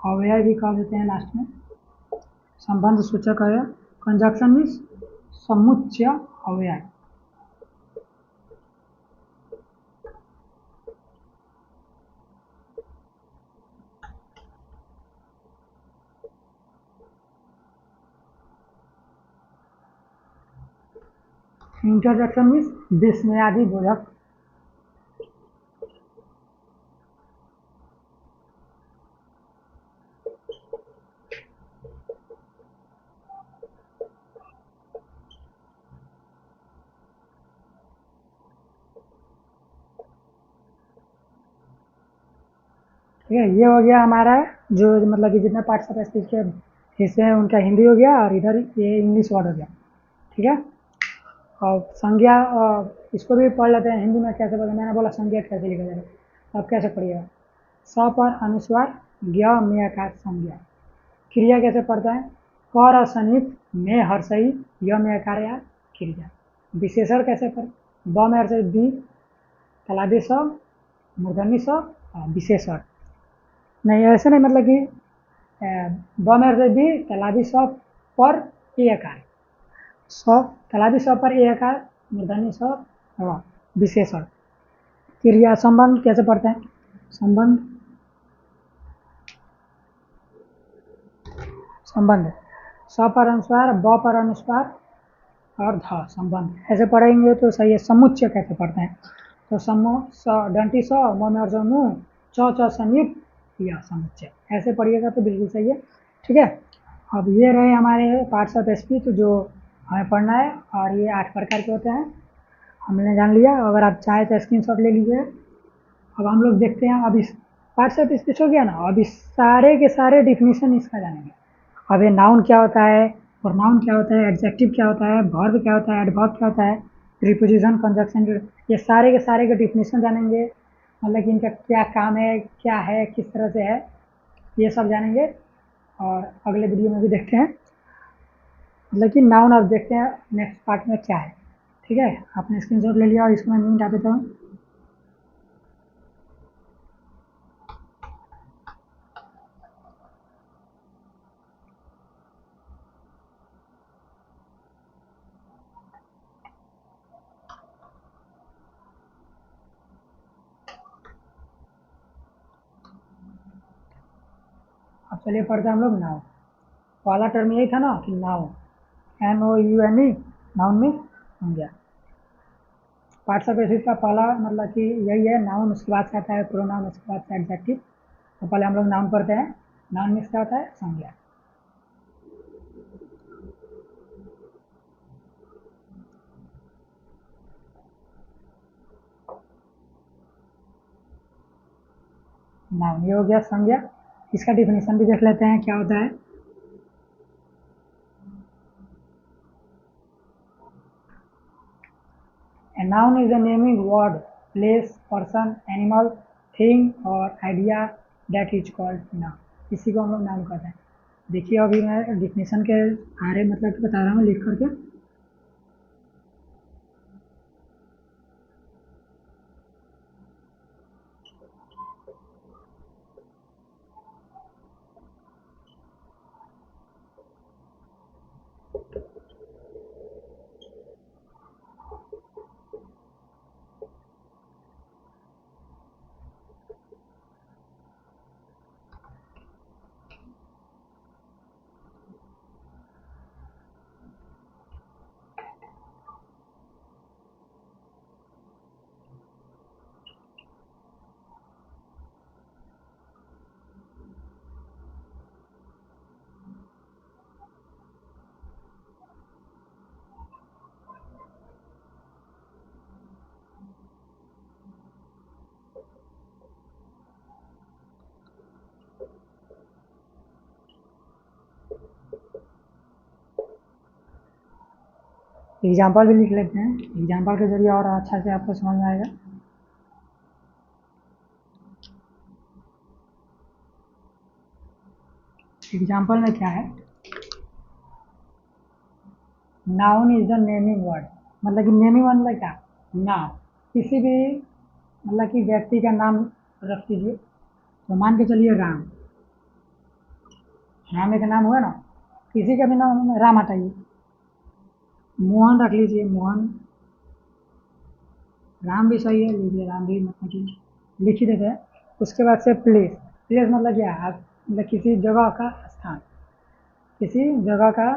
A: अव्यय भी कह देते हैं लास्ट में, संबंध सूचक अव्यय। कंजक्शन मीन्स समुच्चय अव्यय। इंटरजेक्शन मीन्स विस्मयादि बोधक। ठीक है, ये हो गया हमारा जो मतलब कि जितने पार्ट्स ऑफ स्पीच के हिस्से हैं उनका हिंदी हो गया, और इधर ये इंग्लिश वर्ड हो गया, ठीक है। और संज्ञा, इसको भी पढ़ लेते हैं हिंदी में कैसे पढ़ते हैं। मैंने बोला संज्ञा कैसे लिखा जाएगा, अब कैसे पढ़िएगा। स पर अनुस्वार, ज्ञ में आकार संज्ञा। क्रिया कैसे पढ़ता है, कर और सनिप में हर्षई, य में आकार या क्रिया। विशेषण कैसे पढ़, ब में हर्षई बी, तलादी स, मूर्धन्य स, विशेषण। नहीं ऐसे नहीं, मतलब कि ब में हर्षई बी, तलादी स पर ए आकार, स तलादी स पर ए आकार, मूर्धन्य स, विशेषण। क्रिया संबंध कैसे पढ़ते हैं, संबंध, संबंध स पर अनुस्वार, ब पर अनुस्वार और ध संबंध। ऐसे पढ़ेंगे तो सही है। समुच्चय कैसे पढ़ते हैं, तो समूह स डंटी स, म में अर्ज मुँह, च संयुक्त या समुच्चय, ऐसे पढ़िएगा तो बिल्कुल सही है, ठीक है। अब ये रहे हमारे पार्ट्स ऑफ स्पीच जो हमें पढ़ना है, और ये 8 प्रकार के होते हैं, हमने जान लिया। अगर आप चाहे तो स्क्रीनशॉट ले लीजिए। अब हम लोग देखते हैं, अब इस पार्ट्स ऑफ स्पीच हो गया ना, अब इस सारे के सारे डिफिनीशन इसका जानेंगे। अब ये नाउन क्या होता है, प्रोनाउन क्या होता है, एडजेक्टिव क्या होता है, वर्ब क्या होता है, एडवर्ब क्या होता है, प्रीपोजिशन, कंजक्शन, ये सारे के सारे के डिफिनेशन जानेंगे। मतलब कि इनका क्या काम है, क्या है, किस तरह से है, ये सब जानेंगे। और अगले वीडियो में भी देखते हैं मतलब कि नाउन। अब देखते हैं नेक्स्ट पार्ट में क्या है। ठीक है, आपने स्क्रीनशॉट ले लिया और इसको मैं मिटा देता हूँ। अब चलिए पढ़ते हैं हम लोग नाउन। पहला टर्म यही था ना कि नाउन, NOUNE, नाउन में हो गया। पार्ट्स ऑफ स्पीच का पहला मतलब कि यही है नाउन, उसके बाद से आता है प्रोनाउन, उसके बाद से एडजेक्टिव। तो पहले हम लोग नाउन पढ़ते हैं। नाउन में क्या होता है, संज्ञा। नाउन ये हो गया संज्ञा। इसका डिफिनेशन भी देख लेते हैं क्या होता है। A noun is a naming word, place, person, animal, thing और idea that is called noun। इसी को हम लोग नाउन कहते हैं। देखिए अभी मैं डिफिनेशन के आरे मतलब कि बता रहा हूँ लिख करके। एग्जाम्पल भी लिख लेते हैं, एग्जाम्पल के जरिए और अच्छा से आपको समझ में आएगा। एग्जाम्पल में क्या है, noun is the naming word. मतलब कि नेमिंग मतलब क्या, नाम, किसी भी मतलब कि व्यक्ति का नाम रख दीजिए। तो मान के चलिए राम, राम एक नाम हुआ ना, किसी का भी नाम राम हटाइए। मोहन रख लीजिए, मोहन, राम भी सही है, लीजिए राम भी मतलब कि लिख ही देते हैं। उसके बाद से प्लेस, प्लेस मतलब क्या है, आप मतलब किसी जगह का स्थान, किसी जगह का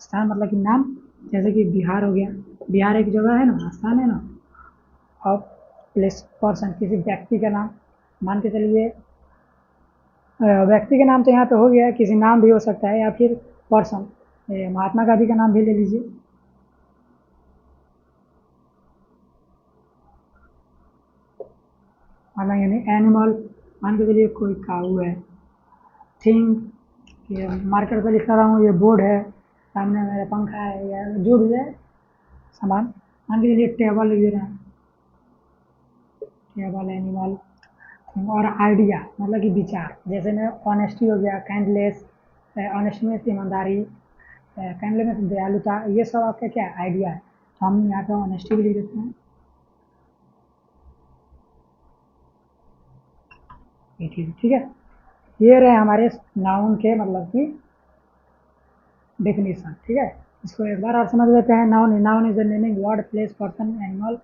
A: स्थान मतलब कि नाम। जैसे कि बिहार हो गया, बिहार एक जगह है ना, स्थान है ना। और प्लेस, पर्सन, किसी व्यक्ति का नाम। मान के चलिए व्यक्ति का नाम तो यहाँ पे हो गया, किसी नाम भी हो सकता है या फिर पर्सन, महात्मा गांधी का नाम भी ले लीजिए। माना यानी एनिमल, मान के चलिए कोई काऊ है। थिंग, ये मार्कर पे लिखा रहा हूँ, ये बोर्ड है, सामने मेरा पंखा है, या जो भी है सामान। मान के चलिए टेबल लिख दे रहे हैं, टेबल, एनिमल। और आइडिया मतलब कि विचार, जैसे में ऑनेस्टी हो गया, काइंडलेस, ऑनेस्टी में ईमानदारी, काइंडली में दयालुता, ये सब आपका क्या है, आइडिया है। तो हम यहाँ पे ऑनेस्टी भी लिख देते हैं। ये चीज़ ठीक है। ये रहे हमारे नाउन के मतलब कि डेफिनेशन। ठीक है, इसको एक बार और समझ लेते हैं। Noun, noun is the naming word, place, person, animal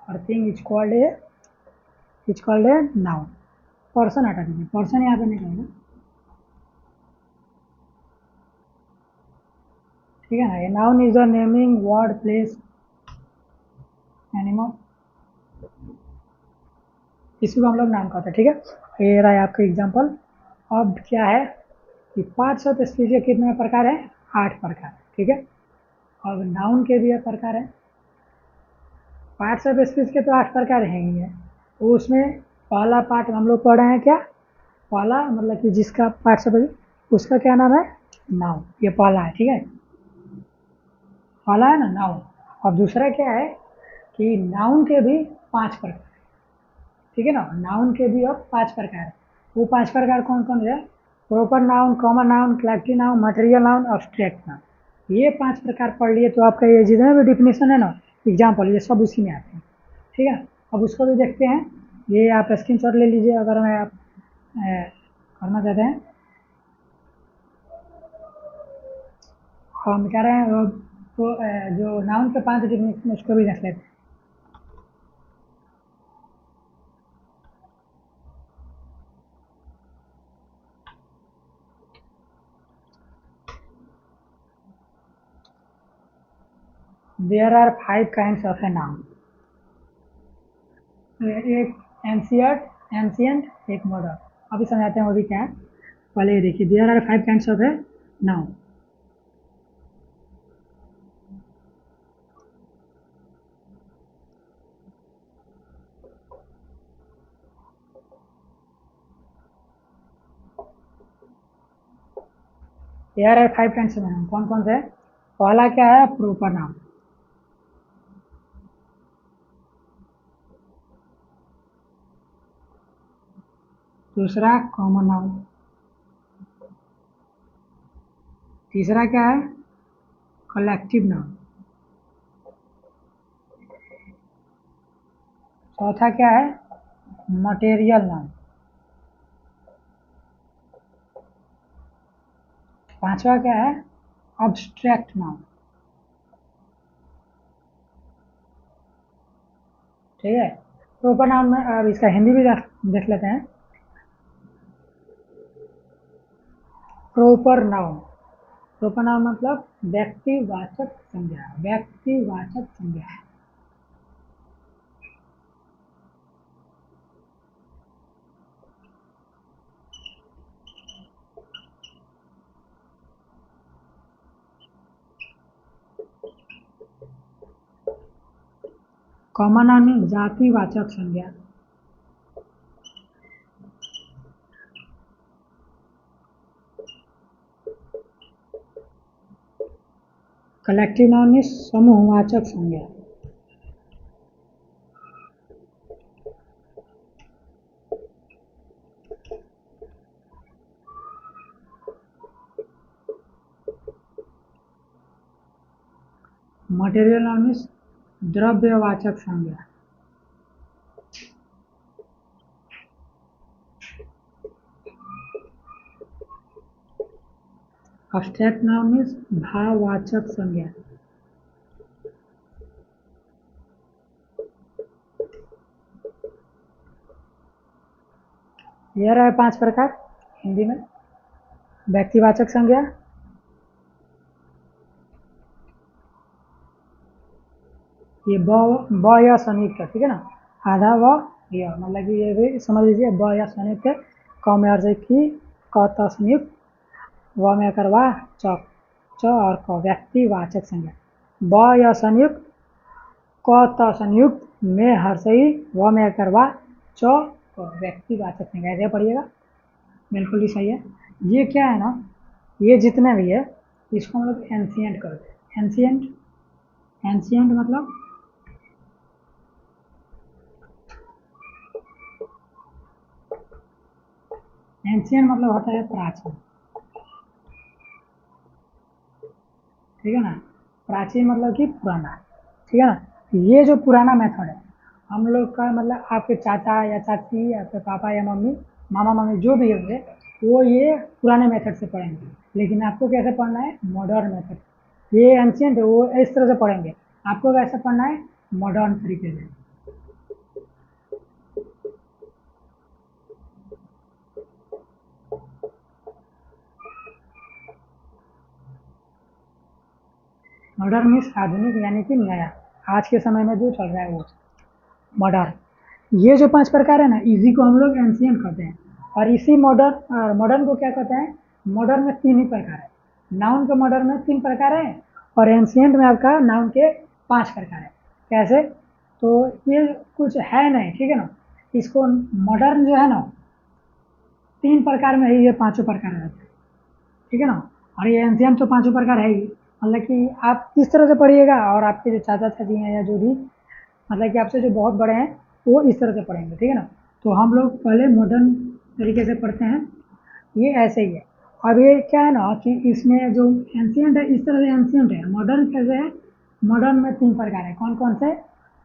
A: और thing is called a noun. Person हटा दीजिए, पर्सन यहाँ पे नहीं कहेंगे। ठीक है ना, ये noun is the naming word, place, animal, इसको हम लोग नाम कहते हैं। ठीक है, ये रहा आपका एग्जाम्पल। अब क्या है कि पार्ट्स ऑफ स्पीच के कितने प्रकार हैं, 8 प्रकार। ठीक है, अब नाउन के भी प्रकार हैं। पार्ट्स ऑफ स्पीच के तो 8 प्रकार हैं ही है। तो उसमें पहला पार्ट हम लोग पढ़ रहे हैं क्या, पहला मतलब कि जिसका पार्ट्स ऑफ, उसका क्या नाम है, नाउन, ये पहला है, ठीक है, पहला है ना नाउन। और दूसरा क्या है कि नाउन के भी 5 प्रकार, ठीक है ना, नाउन के भी अब 5 प्रकार है। वो 5 प्रकार कौन कौन है? Proper noun, common noun, collective noun, material noun, abstract noun. ये 5 प्रकार पढ़ लिए तो आपका ये जितने भी डिफिनेशन है ना, एग्जाम्पल, ये सब उसी में आते हैं, ठीक है। अब उसको भी देखते हैं, ये आप स्क्रीनशॉट ले लीजिए अगर मैं आप करना चाहते हैं। हम कह रहे हैं तो जो नाउन के 5 डिफिनेशन उसको भी देख लेते हैं। There are 5 kinds of a noun. एक एंशियंट, एक मॉडर्न। अभी समझाते हैं वो भी क्या है। पहले ये देखिए, there are 5 kinds of a noun. There are 5 kinds of noun, कौन कौन से है? पहला क्या है? Proper noun. दूसरा कॉमन नाउन। तीसरा क्या है? Collective noun. चौथा क्या है? Material noun. पांचवा क्या है? Abstract noun. ठीक है। प्रॉपर नाउन में अब इसका हिंदी भी देख लेते हैं। प्रॉपर नाउन, प्रॉपर नाउन मतलब व्यक्तिवाचक संज्ञा, व्यक्तिवाचक संज्ञा। कॉमन नाउन में जातिवाचक संज्ञा। कलेक्टिव नाउन में समूहवाचक संज्ञा। मटेरियल नाउन में द्रव्यवाचक संज्ञा। अब्स्ट्रैक्ट नाउन में भाववाचक संज्ञा। यह रहे 5 प्रकार हिंदी में। व्यक्तिवाचक संज्ञा, ये ब या संयुक्त, ठीक है ना, आधा व य, मतलब कि ये भी समझ लीजिए ब या संयुक्त, क में अर्ज की, क त संयुक्त, व में करवा च, च और क, व्यक्तिवाचक संज्ञा। ब या संयुक्त, क त संयुक्त, में हर्षई, व में करवा च, व्यक्तिवाचक संज्ञा। ऐसे पढ़िएगा, बिल्कुल ही सही है। ये क्या है ना, ये जितने भी है इसको हम लोग एंशिएंट करते हैं। एंशिएंट, एंशिएंट मतलब एंशिएंट मतलब होता है प्राचीन, ठीक है ना। प्राचीन मतलब कि पुराना, ठीक है ना। ये जो पुराना मेथड है हम लोग का, मतलब आपके चाचा या चाची या फिर पापा या मम्मी, मामा मामी जो भी होंगे, वो ये पुराने मेथड से पढ़ेंगे। लेकिन आपको कैसे पढ़ना है? Modern method. ये एंशिएंट है, वो इस तरह से पढ़ेंगे। आपको कैसे पढ़ना है? मॉडर्न तरीके से। मॉडर्न मीन्स आधुनिक, यानी कि नया, आज के समय में जो चल रहा है वो मॉडर्न। ये जो 5 प्रकार है ना, इसी को हम लोग एंशिएंट कहते हैं। और इसी मॉडर्न, मॉडर्न को क्या कहते हैं? मॉडर्न में 3 ही प्रकार है। नाउन के मॉडर्न में 3 प्रकार है, और एंशिएंट में आपका नाउन के 5 प्रकार है। कैसे? तो ये कुछ है नहीं, ठीक है ना। इसको मॉडर्न जो है ना, 3 प्रकार में ही ये 5 प्रकार रहते हैं, ठीक है ना। और ये एनसीएम तो पांचों प्रकार है ही, मतलब कि आप इस तरह से पढ़िएगा और आपके जो चाचा चाची हैं या जो भी मतलब कि आपसे जो बहुत बड़े हैं वो इस तरह से पढ़ेंगे, ठीक है ना। तो हम लोग पहले मॉडर्न तरीके से पढ़ते हैं, ये ऐसे ही है। अब ये क्या है ना कि इसमें जो एंशियंट है इस तरह से एंशियंट है। मॉडर्न कैसे है, मॉडर्न में 3 प्रकार है। कौन कौन से,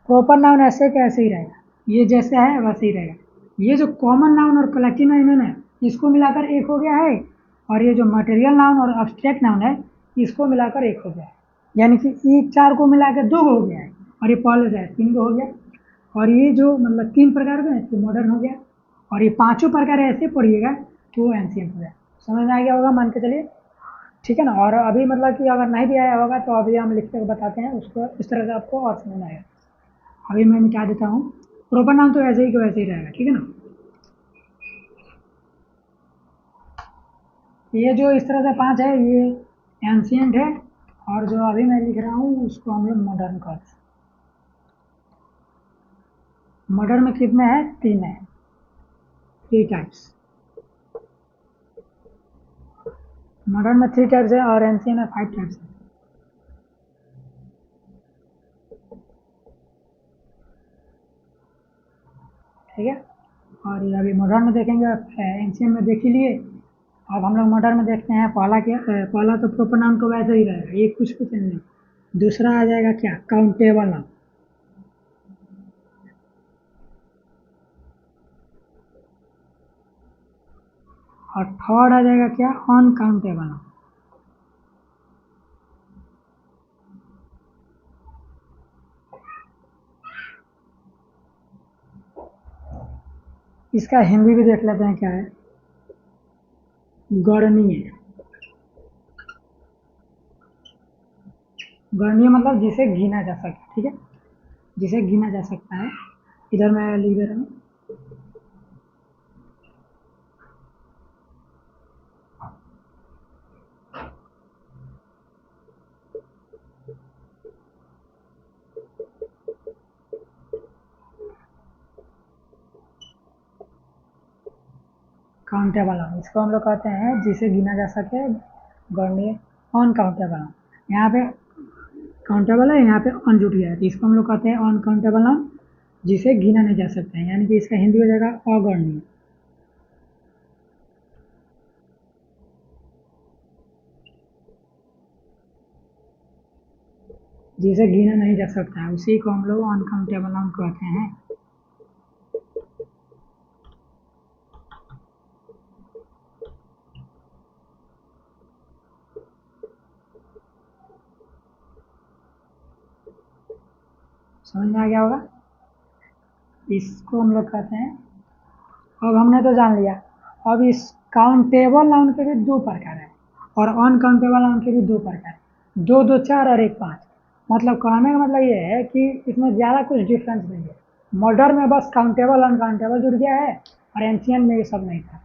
A: प्रॉपर नाउन ऐसे के ऐसे ही रहेगा, ये जैसे है वैसे ही रहेगा। ये जो कॉमन नाउन और कलेक्टिव नाउन है इसको मिलाकर एक हो गया है, और ये जो मटेरियल नाउन और अब्स्ट्रैक्ट नाउन है इसको मिलाकर एक हो गया है, यानी कि ये 4 को मिलाकर 2 हो गया है, और ये पहले से है 3 को हो गया। और ये जो मतलब 3 प्रकार का है तो मॉडर्न हो गया, और ये पांचों प्रकार ऐसे पढ़िएगा तो वो एंशियंट हो गया। समझ में आ गया होगा, मान के चलिए, ठीक है ना। और अभी मतलब कि अगर नहीं भी आया होगा तो अभी हम लिख के बताते हैं उसको, इस तरह से आपको और समझ में आएगा। अभी मैं मिटा देता हूँ, प्रॉपर नाम तो ऐसे ही के वैसे ही रहेगा, ठीक है ना। ये जो इस तरह से 5 है ये एंशियंट है, और जो अभी मैं लिख रहा हूँ उसको हम लोग मॉडर्न कहते हैं। मॉडर्न में कितने हैं, 3 है, 3 टाइप्स। मॉडर्न में 3 टाइप्स है और एंशियंट में 5 टाइप्स है, ठीक है। और ये अभी मॉडर्न में देखेंगे, एंशियंट में देख ही लिए। अब हम लोग मॉडर्न में देखते हैं, पहला क्या, पहला तो प्रॉपर नाउन तो वैसे ही रहेगा, ये कुछ नहीं है। दूसरा आ जाएगा क्या, काउंटेबल नाउन। और थर्ड आ जाएगा क्या, अनकाउंटेबल नाउन। इसका हिंदी भी देख लेते हैं क्या है, गणनीय। गणनीय मतलब जिसे गिना जा सकता, ठीक है, जिसे गिना जा सकता है। इधर मैं लिख दे रहा हूँ, काउंटेबल नाउन। इसको हम लोग कहते हैं जिसे गिना जा सके, गणनीय। अनकाउंटेबल नाउन, यहाँ पे काउंटेबल है, यहाँ पे अन जुट गया है, तो इसको हम लोग कहते हैं अनकाउंटेबल नाउन, जिसे गिना नहीं जा सकता है, यानी कि इसका हिंदी हो जाएगा अगणनीय। जिसे गिना नहीं जा सकता है उसी को हम लोग अनकाउंटेबल नाउन कहते हैं। समझ में आ गया होगा, इसको हम लोग कहते हैं। अब हमने तो जान लिया। अब इस काउंटेबल नाउन के भी 2 प्रकार है और अनकाउंटेबल नाउन के भी 2 प्रकार है, 2 2 4 और 1 5। मतलब कहने का मतलब ये है कि इसमें ज़्यादा कुछ डिफरेंस नहीं है। मॉडर्न में बस काउंटेबल अनकाउंटेबल जुड़ गया है, और एंशियंट में ये सब नहीं था।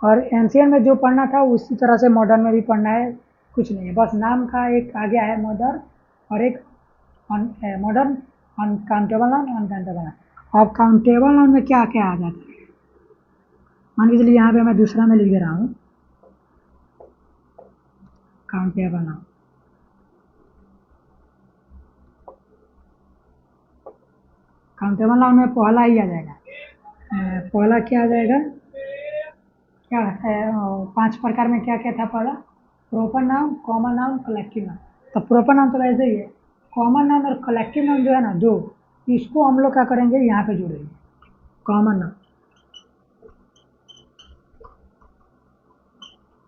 A: और एंशियंट में जो पढ़ना था उसी तरह से मॉडर्न में भी पढ़ना है, कुछ नहीं है, बस नाम का एक आ गया है मॉडर्न, और एक modern. Uncountable noun, uncountable noun. अब काउंटेबल नाउन में क्या क्या आ जाता है, मान के चलिए यहाँ पे मैं दूसरा में लिख दे रहा हूँ, काउंटेबल नाउन। काउंटेबल नाउन में पहला ही आ जाएगा, पहला क्या आ जाएगा, क्या है, 5 प्रकार में क्या क्या था पहला, proper noun, common noun, collective noun. तो प्रॉपर नाउन तो वैसे ही है, कॉमन नाउन और कलेक्टिव नाउन जो है ना 2, इसको हम लोग क्या करेंगे यहाँ पे जोड़ेंगे, कॉमन नाउन।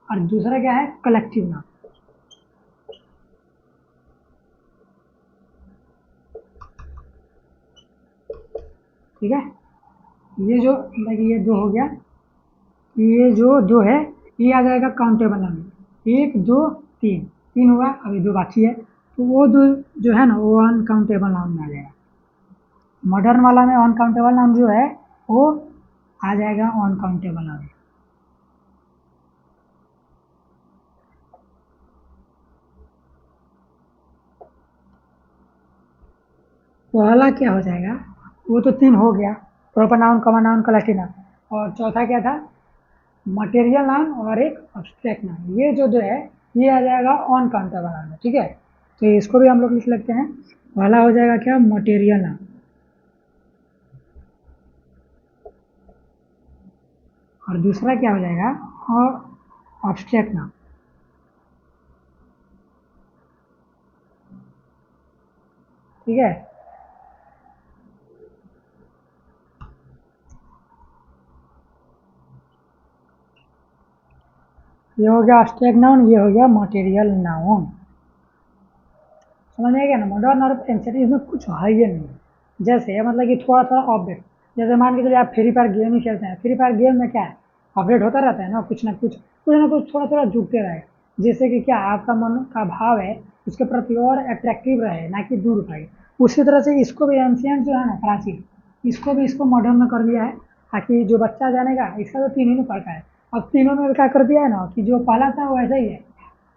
A: और दूसरा क्या है, कलेक्टिव नाउन। ठीक है, ये जो मतलब ये 2 हो गया, ये जो 2 है ये आ जाएगा काउंटेबल नाउन। 1 2 3, 3 हुआ, अभी 2 बाकी है, तो वो 2 जो है ना वो अनकाउंटेबल नाउन में आ जाएगा। मॉडर्न वाला में अनकाउंटेबल नाउन जो है वो आ जाएगा अनकाउंटेबल नाउन। पहला क्या हो जाएगा, वो तो 3 हो गया, proper noun, common noun, collective noun. और चौथा क्या था, मटेरियल नाउन और एक अब्स्ट्रैक्ट नाउन। ये जो 2 है ये आ जाएगा ऑन काउंटेबल नाउन में, ठीक है। तो इसको भी हम लोग लिख लेते हैं। पहला हो जाएगा क्या, मटेरियल नाउन, और दूसरा क्या हो जाएगा, और ऑब्स्ट्रैक्ट नाउन। ठीक है, ये हो गया ऑब्स्ट्रैक्ट नाउन, ये हो गया मटेरियल नाउन। समझ में आ गया ना। मॉडर्न और एंशिएंट इसमें कुछ है ही नहीं। जैसे मतलब कि थोड़ा थोड़ा अपडेट, जैसे मान के चलिए आप फ्री फायर गेम ही खेलते हैं, फ्री फायर गेम में क्या है, अपडेट होता रहता है ना, कुछ ना कुछ थोड़ा थोड़ा जुड़ते रहेगा, जिससे कि क्या आपका मन का भाव है उसके प्रति और अट्रैक्टिव रहे, ना कि दूर भागे। उसी तरह से इसको भी एंशिएंट जो है ना, प्राचीन, इसको मॉडर्न में कर दिया है, ताकि जो बच्चा जानेगा, इसका तो तीन ही प्रकार है। अब तीनों में क्या कर दिया है ना, कि जो पहला था वो ऐसा ही है,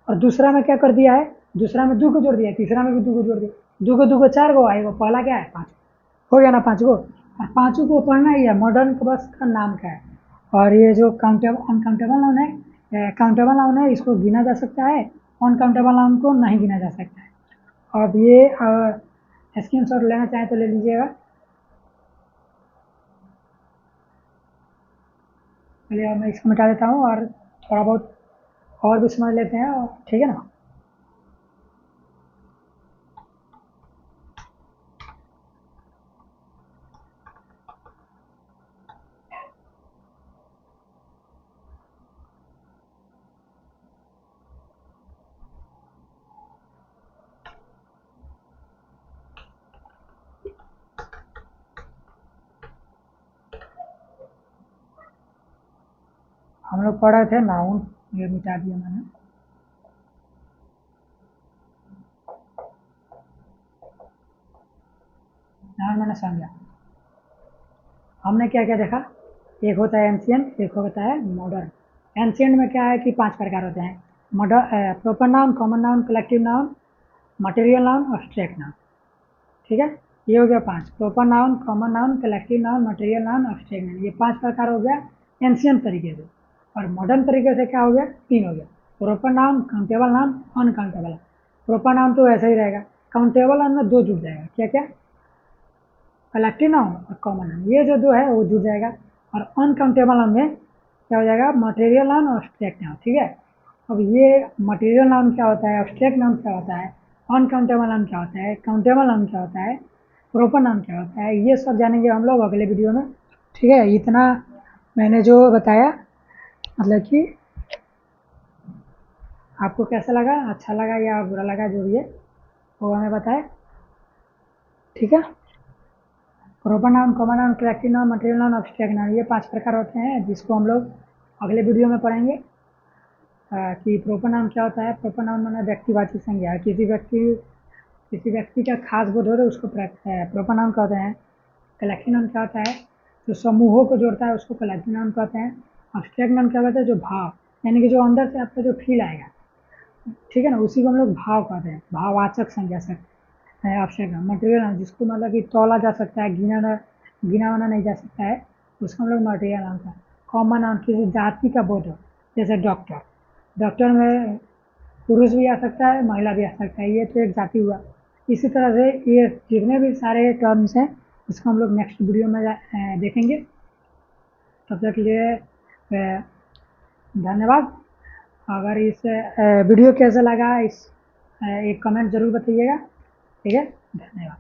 A: और दूसरा में क्या कर दिया है, दूसरा में दो को जोड़ दिया, तीसरा में भी दो को जोड़ दिया, दो को चार को आएगा, पहला क्या है, पाँच, हो गया ना पाँच को। और पाँचों को पढ़ना ही है, मॉडर्न का बस का नाम क्या है। और ये जो काउंटेबल अनकाउंटेबल नाउन है, काउंटेबल नाउन है, इसको गिना जा सकता है, अनकाउंटेबल नाउन को नहीं गिना जा सकता है। अब ये स्क्रीन शॉट लेना चाहे तो ले लीजिएगा। चलिए अब मैं इसको मिटा देता हूँ, और थोड़ा बहुत और भी समझ लेते हैं, और ठीक है ना। हम लोग पढ़ रहे थे नाउन, ये मिटा दिया मैंने। नाउन मैंने समझा। हमने क्या क्या देखा, एक होता है एंशिएंट, एक होता है मॉडर्न। एंशिएंट में क्या है कि 5 प्रकार होते हैं, modern, proper noun, common noun, collective noun, material noun, abstract noun. ठीक है, ये हो गया 5, proper noun, common noun, collective noun, material noun, abstract noun, ये 5 प्रकार हो गया एंशिएंट तरीके से। और मॉडर्न तरीके से क्या हो गया, 3 हो गया, proper noun, countable noun, uncountable. Proper noun तो ऐसा ही रहेगा, काउंटेबल नाउन में 2 जुड़ जाएगा, क्या क्या, कलेक्टिव नाउन और कॉमन नाउन, ये जो दो है वो जुड़ जाएगा। और अनकाउंटेबल नाउन में क्या हो जाएगा, मटेरियल नाउन और एब्स्ट्रैक्ट नाउन। ठीक है, अब ये मटेरियल नाउन क्या होता है, एब्स्ट्रैक्ट नाउन क्या होता है, अनकाउंटेबल नाउन क्या होता है, काउंटेबल नाउन क्या होता है, प्रोपर नाउन क्या होता है, ये सब जानेंगे हम लोग अगले वीडियो में। ठीक है, इतना मैंने जो बताया, मतलब कि आपको कैसा लगा, अच्छा लगा या बुरा लगा, जो भी है वो हमें बताए। ठीक है, proper noun, common noun, collective noun, material noun, abstract noun, ये 5 प्रकार होते हैं, जिसको हम लोग अगले वीडियो में पढ़ेंगे। कि प्रोपर नाउन क्या होता है। प्रोपर नाउन माने व्यक्तिवाची संज्ञा, किसी व्यक्ति का खास बोध हो तो उसको प्रोपर नाउन कहते हैं। कलेक्टिव नाउन क्या होता है, जो समूहों को जोड़ता है उसको कलेक्टिव नाउन कहते हैं। एब्स्ट्रैक्ट नाउन क्या होता है, जो भाव, यानी कि जो अंदर से आपका जो फील आएगा, ठीक है ना, उसी को हम लोग भाव कहते हैं, भाववाचक संज्ञा से एब्स्ट्रैक्ट नाउन। मटेरियल नाउन जिसको मतलब कि तौला जा सकता है, गिना वाना नहीं जा सकता है, उसको हम लोग मटेरियल नाउन कहते हैं। कॉमन नाउन किसी जाति का बोध हो, जैसे डॉक्टर, डॉक्टर में पुरुष भी आ सकता है, महिला भी आ सकता है, ये तो एक जाति हुआ। इसी तरह से ये जितने भी सारे टर्म्स हैं, उसको हम लोग नेक्स्ट वीडियो में देखेंगे। तब तक के लिए धन्यवाद। अगर इस वीडियो कैसा लगा, एक कमेंट ज़रूर बताइएगा। ठीक है, धन्यवाद।